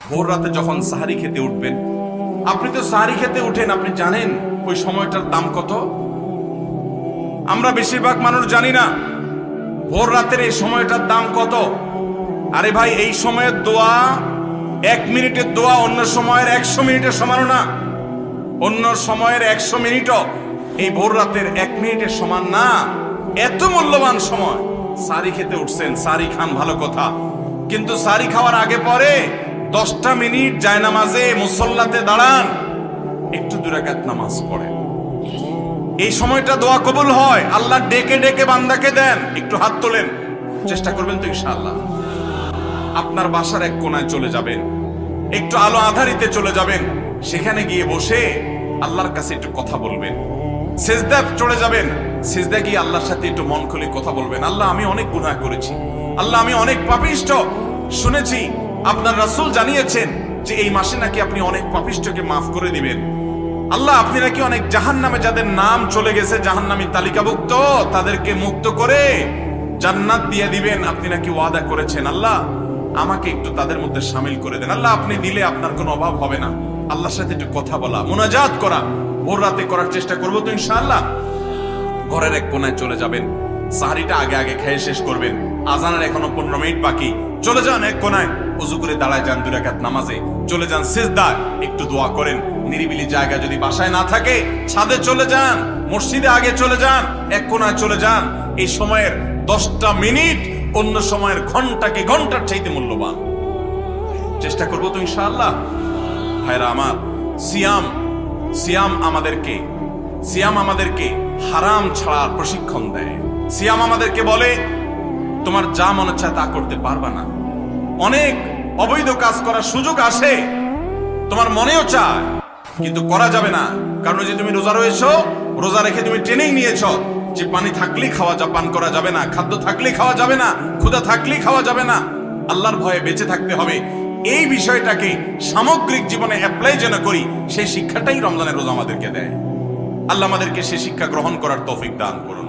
ভোর রাতে যখন সাহারি খেতে উঠবেন, আপনি তো সাহারি খেতে উঠেন, আপনি জানেন ওই সময়টার দাম কত? আমরা বেশিরভাগ মানুষ জানি না ভোর রাতের এই সময়টার দাম কত। আরে ভাই, এই সময়ের দোয়া 1 মিনিটের দোয়া অন্য সময়ের 100 মিনিটের সমান না। অন্য সময়ের 100 মিনিটও এই ভোর রাতের 1 মিনিটের সমান না। এত মূল্যবান সময়। সাহারি খেতে উঠছেন, সাহারি খান, ভালো কথা, কিন্তু সাহারি খাওয়ার আগে পরে 10টা মিনিট জায়নামাজে মুসল্লাতে দাঁড়ান, একটু 2 রাকাত নামাজ পড়েন। এই সময়টা দোয়া কবুল হয়। আল্লাহ ডেকে ডেকে বান্দাকে দেন। একটু হাত তোলেন, চেষ্টা করবেন তো ইনশাআল্লাহ। আপনার বাসার এক কোনায় চলে যাবেন, একটু আলো আধারিতে চলে যাবেন, সেখানে গিয়ে বসে আল্লাহর কাছে একটু কথা বলবেন। সিজদা চলে যাবেন, সিজদা গিয়ে আল্লাহর সাথে একটু মন খুলে কথা বলবেন। আল্লাহ, আমি অনেক গুনাহ করেছি, আল্লাহ আমি অনেক পাপিষ্ঠ। শুনেছি আপনার রাসূল জানিয়েছেন যে এই মাসে নাকি আপনি অনেক পাপিষ্ঠকে মাফ করে দিবেন। আল্লাহ, আপনি নাকি অনেক জাহান্নামে যাদের নাম চলে গেছে জাহান্নামী তালিকাভুক্ত, তাদেরকে মুক্ত করে জান্নাত দিয়ে দিবেন, আপনি নাকি ওয়াদা করেছেন। আল্লাহ, আমাকে একটু তাদের মধ্যে শামিল করে দেন। আল্লাহ, আপনি দিলে আপনার কোনো অভাব হবে না। আল্লাহর সাথে একটু কথা বলা, মুনাজাত করা ভোর রাতে করার চেষ্টা করবো তো ইনশাআল্লাহ। ঘরের এক কোনায় চলে যাবেন, সাহারিটা আগে আগে খেয়ে শেষ করবেন, আজানের এখনো 15 মিনিট বাকি। চলে যান এক কোনায়, ওযু করে দাঁড়ায় যান 2 রাকাত নামাজে, চলে যান সিজদায়, একটু দোয়া করেন। নিরিবিলি জায়গা যদি বাসায় না থাকে, ছাদে চলে যান, মসজিদে আগে চলে যান, এক কোনায় চলে যান। এই সময়ের 10টা মিনিট অন্য সময়ের ঘন্টাকে ঘন্টার চাইতে মূল্যবান। চেষ্টা করবো তো ইনশাআল্লাহ। ভাইরা আমার, সিয়াম আমাদেরকে হারাম ছাড়ার প্রশিক্ষণ দেয়। সিয়াম আমাদেরকে বলে তোমার যা মনে চায় তা করতে পারবা না। অনেক অবৈধ কাজ করার সুযোগ আসে, তোমার মনেও চায়, কিন্তু করা যাবে না। কারণ যে তুমি রোজা রয়েছো, রোজা রেখে তুমি ট্রেনিং নিয়েছো যে পানি থাকলেই পান করা যাবে না, খাদ্য থাকলেই খাওয়া যাবে না, ক্ষুধা থাকলেই খাওয়া যাবে না, আল্লাহর ভয়ে বেঁচে থাকতে হবে। এই বিষয়টাকে সামগ্রিক জীবনে অ্যাপ্লাই যেন করি, সেই শিক্ষাটাই রমজানের রোজা আমাদেরকে দেয়। আল্লাহ আমাদেরকে সেই শিক্ষা গ্রহণ করার তৌফিক দান করুন।